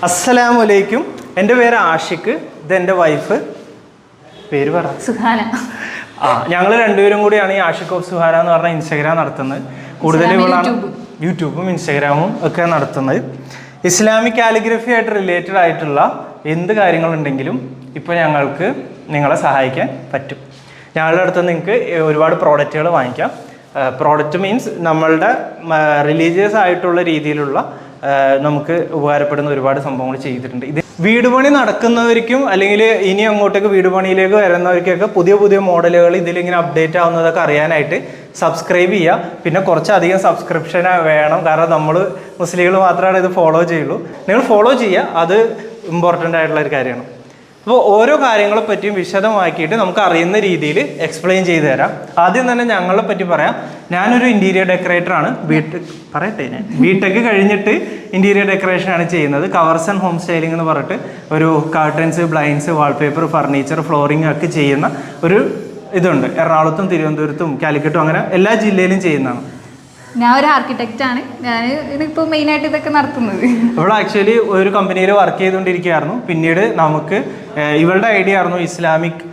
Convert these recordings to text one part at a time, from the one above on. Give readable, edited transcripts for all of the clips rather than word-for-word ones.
അസ്സലാമലൈക്കും. എൻ്റെ പേര് ആഷിഖ്. ഇതെൻ്റെ വൈഫ്. പേര് പറ. സുഹാന. ഞങ്ങൾ രണ്ടുപേരും കൂടിയാണ് ഈ ആഷിഖ് ഓഫ് സുഹാന എന്ന് പറഞ്ഞ ഇൻസ്റ്റാഗ്രാം നടത്തുന്നത്. കൂടുതൽ യൂട്യൂബും ഇൻസ്റ്റാഗ്രാമും ഒക്കെ നടത്തുന്നത്. ഇസ്ലാമിക് കാലിഗ്രഫി ആയിട്ട് റിലേറ്റഡ് ആയിട്ടുള്ള എന്ത് കാര്യങ്ങളുണ്ടെങ്കിലും ഇപ്പോൾ ഞങ്ങൾക്ക് നിങ്ങളെ സഹായിക്കാൻ പറ്റും. ഞങ്ങളുടെ അടുത്ത് നിങ്ങൾക്ക് ഒരുപാട് പ്രോഡക്റ്റുകൾ വാങ്ങിക്കാം. പ്രോഡക്റ്റ് മീൻസ് നമ്മളുടെ റിലീജിയസ് ആയിട്ടുള്ള രീതിയിലുള്ള നമുക്ക് ഉപകാരപ്പെടുന്ന ഒരുപാട് സംഭവങ്ങൾ ചെയ്തിട്ടുണ്ട്. ഇത് വീട് പണി നടക്കുന്നവർക്കും അല്ലെങ്കിൽ ഇനി അങ്ങോട്ടേക്ക് വീട് പണിയിലേക്ക് വരുന്നവർക്കൊക്കെ പുതിയ പുതിയ മോഡലുകൾ ഇതിലിങ്ങനെ അപ്ഡേറ്റ് ആവുന്നതൊക്കെ അറിയാനായിട്ട് സബ്സ്ക്രൈബ് ചെയ്യുക. പിന്നെ കുറച്ചധികം സബ്സ്ക്രിപ്ഷൻ വേണം, കാരണം നമ്മൾ മുസ്ലിങ്ങൾ മാത്രമാണ് ഇത് ഫോളോ ചെയ്യുള്ളൂ. നിങ്ങൾ ഫോളോ ചെയ്യുക, അത് ഇമ്പോർട്ടൻ്റ് ആയിട്ടുള്ള ഒരു കാര്യമാണ്. അപ്പോൾ ഓരോ കാര്യങ്ങളെ പറ്റിയും വിശദമാക്കിയിട്ട് നമുക്ക് അറിയുന്ന രീതിയിൽ എക്സ്പ്ലെയിൻ ചെയ്തു തരാം. ആദ്യം തന്നെ ഞങ്ങളെ പറ്റി പറയാം. ഞാനൊരു ഇൻറ്റീരിയർ ഡെക്കറേറ്ററാണ്. ഞാൻ ബിടെക് കഴിഞ്ഞിട്ട് ഇൻറ്റീരിയർ ഡെക്കറേഷനാണ് ചെയ്യുന്നത്. കവേഴ്സ് ആൻഡ് ഹോം സ്റ്റൈലിംഗ് എന്ന് പറഞ്ഞിട്ട് ഒരു curtains, blinds, wallpaper, furniture, flooring ഒക്കെ ചെയ്യുന്ന ഒരു ഇതുണ്ട്. എറണാകുളത്തും തിരുവനന്തപുരത്തും കാലിക്കറ്റും അങ്ങനെ എല്ലാ ജില്ലയിലും ചെയ്യുന്നതാണ്. ഞാൻ ഒരു ആർക്കിടെക്റ്റ് ആണ്. ഞാൻ ഇതിപ്പോൾ മെയിനായിട്ട് ഇതൊക്കെ നടത്തുന്നത്. ഇവിടെ ആക്ച്വലി ഒരു കമ്പനിയിൽ വർക്ക് ചെയ്തുകൊണ്ടിരിക്കുകയായിരുന്നു. പിന്നീട് നമുക്ക് ഇവളുടെ ഐഡിയ ആയിരുന്നു ഇസ്ലാമിക്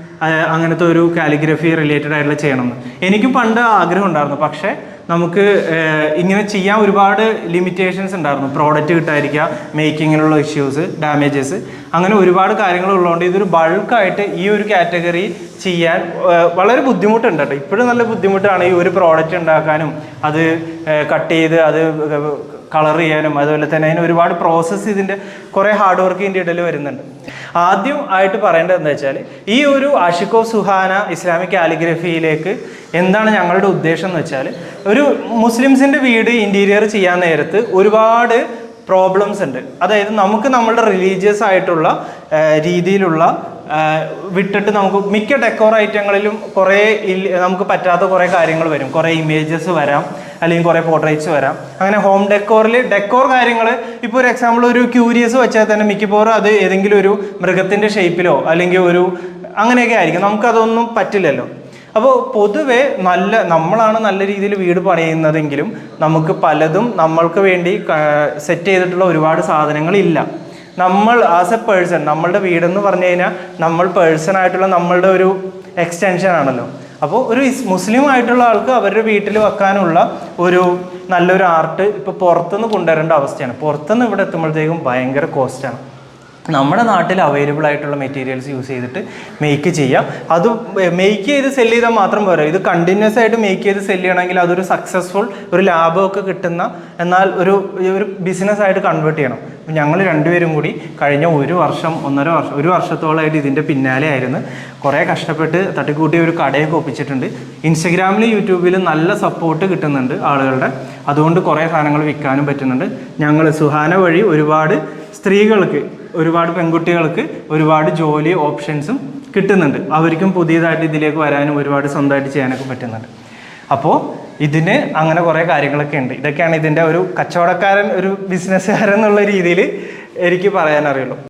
അങ്ങനത്തെ ഒരു കാലിഗ്രഫി റിലേറ്റഡ് ആയിട്ടുള്ള ചെയ്യണമെന്ന്. എനിക്കും പണ്ട് ആഗ്രഹം ഉണ്ടായിരുന്നു. പക്ഷേ നമുക്ക് ഇങ്ങനെ ചെയ്യാൻ ഒരുപാട് ലിമിറ്റേഷൻസ് ഉണ്ടായിരുന്നു. പ്രോഡക്റ്റ് കിട്ടാതിരിക്കുക, മേക്കിങ്ങിലുള്ള ഇഷ്യൂസ്, ഡാമേജസ്, അങ്ങനെ ഒരുപാട് കാര്യങ്ങൾ ഉള്ളതുകൊണ്ട് ഇതൊരു ബൾക്കായിട്ട് ഈ ഒരു കാറ്റഗറി ചെയ്യാൻ വളരെ ബുദ്ധിമുട്ടുണ്ട് കേട്ടോ. ഇപ്പോഴും നല്ല ബുദ്ധിമുട്ടാണ് ഈ ഒരു പ്രോഡക്റ്റ് ഉണ്ടാക്കാനും അത് കട്ട് ചെയ്ത് അത് കളർ ചെയ്യാനും. അതുപോലെ തന്നെ അതിന് ഒരുപാട് പ്രോസസ്സ്, ഇതിൻ്റെ കുറേ ഹാർഡ് വർക്ക് ഇതിൻ്റെ ഇടയിൽ വരുന്നുണ്ട്. ആദ്യം ആയിട്ട് പറയേണ്ടത് എന്താ വെച്ചാൽ, ഈ ഒരു ആഷിഖ് ഓഫ് സുഹാന ഇസ്ലാമിക് കാലിഗ്രഫിയിലേക്ക് എന്താണ് ഞങ്ങളുടെ ഉദ്ദേശം എന്ന് വെച്ചാൽ, ഒരു മുസ്ലിംസിൻ്റെ വീട് ഇൻറ്റീരിയർ ചെയ്യാൻ നേരത്ത് ഒരുപാട് പ്രോബ്ലംസ് ഉണ്ട്. അതായത് നമുക്ക് നമ്മളുടെ റിലീജിയസ് ആയിട്ടുള്ള രീതിയിലുള്ള വിട്ടിട്ട് നമുക്ക് മിക്ക ഡെക്കോർ ഐറ്റങ്ങളിലും കുറേ നമുക്ക് പറ്റാത്ത കുറേ കാര്യങ്ങൾ വരും. കുറേ ഇമേജസ് വരാം, അല്ലെങ്കിൽ കുറേ പോർട്രേറ്റ്സ് വരാം. അങ്ങനെ ഹോം ഡെക്കോർ കാര്യങ്ങൾ, ഇപ്പോൾ ഒരു എക്സാമ്പിൾ ഒരു ക്യൂരിയസ് വെച്ചാൽ തന്നെ മിക്കപ്പോഴും അത് ഏതെങ്കിലും ഒരു മൃഗത്തിൻ്റെ ഷേപ്പിലോ അല്ലെങ്കിൽ ഒരു അങ്ങനെയൊക്കെ ആയിരിക്കും. നമുക്കതൊന്നും പറ്റില്ലല്ലോ. അപ്പോൾ പൊതുവെ നമ്മളാണ് നല്ല രീതിയിൽ വീട് പണിയുന്നതെങ്കിലും നമുക്ക് പലതും നമ്മൾക്ക് വേണ്ടി സെറ്റ് ചെയ്തിട്ടുള്ള ഒരുപാട് സാധനങ്ങളില്ല. നമ്മൾ ആസ് എ പേഴ്സൺ, നമ്മളുടെ വീടെന്ന് പറഞ്ഞു കഴിഞ്ഞാൽ നമ്മൾ പേഴ്സണായിട്ടുള്ള നമ്മളുടെ ഒരു എക്സ്റ്റൻഷൻ ആണല്ലോ. അപ്പോൾ ഒരു മുസ്ലിം ആയിട്ടുള്ള ആൾക്ക് അവരുടെ വീട്ടിൽ വെക്കാനുള്ള ഒരു നല്ലൊരു ആർട്ട് ഇപ്പോൾ പുറത്തുനിന്ന് കൊണ്ടുവരേണ്ട അവസ്ഥയാണ്. പുറത്തുനിന്ന് ഇവിടെ എത്തുമ്പോഴത്തേക്കും ഭയങ്കര കോസ്റ്റാണ്. നമ്മുടെ നാട്ടിൽ അവൈലബിൾ ആയിട്ടുള്ള മെറ്റീരിയൽസ് യൂസ് ചെയ്തിട്ട് മേക്ക് ചെയ്യാം. അത് മേക്ക് ചെയ്ത് സെല് ചെയ്താൽ മാത്രം പോരാ, ഇത് കണ്ടിന്യൂസ് ആയിട്ട് മേക്ക് ചെയ്ത് സെല് ചെയ്യണമെങ്കിൽ അതൊരു സക്സസ്ഫുൾ ഒരു ലാഭമൊക്കെ കിട്ടുന്ന, എന്നാൽ ഒരു ബിസിനസ് ആയിട്ട് കൺവേർട്ട് ചെയ്യണം. ഞങ്ങൾ രണ്ടുപേരും കൂടി കഴിഞ്ഞ ഒരു വർഷത്തോളമായിട്ട് ഇതിൻ്റെ പിന്നാലെ ആയിരുന്നു. കുറേ കഷ്ടപ്പെട്ട് തട്ടിക്കൂട്ടി ഒരു കടയൊക്കെ ഒപ്പിച്ചിട്ടുണ്ട്. ഇൻസ്റ്റഗ്രാമിലും യൂട്യൂബിലും നല്ല സപ്പോർട്ട് കിട്ടുന്നുണ്ട് ആളുകളുടെ. അതുകൊണ്ട് കുറേ സാധനങ്ങൾ വിൽക്കാനും പറ്റുന്നുണ്ട്. ഞങ്ങൾ സുഹാന വഴി ഒരുപാട് സ്ത്രീകൾക്ക്, ഒരുപാട് പെൺകുട്ടികൾക്ക് ഒരുപാട് ജോലി ഓപ്ഷൻസും കിട്ടുന്നുണ്ട്. അവർക്കും പുതിയതായിട്ട് ഇതിലേക്ക് വരാനും ഒരുപാട് സ്വന്തമായിട്ട് ചെയ്യാനൊക്കെ പറ്റുന്നുണ്ട്. അപ്പോൾ ഇതിന് അങ്ങനെ കുറേ കാര്യങ്ങളൊക്കെ ഉണ്ട്. ഇതൊക്കെയാണ് ഇതിൻ്റെ ഒരു കച്ചവടക്കാരൻ, ഒരു ബിസിനസ്സുകാരൻ എന്നുള്ള രീതിയിൽ എനിക്ക് പറയാനറിയുള്ളൂ.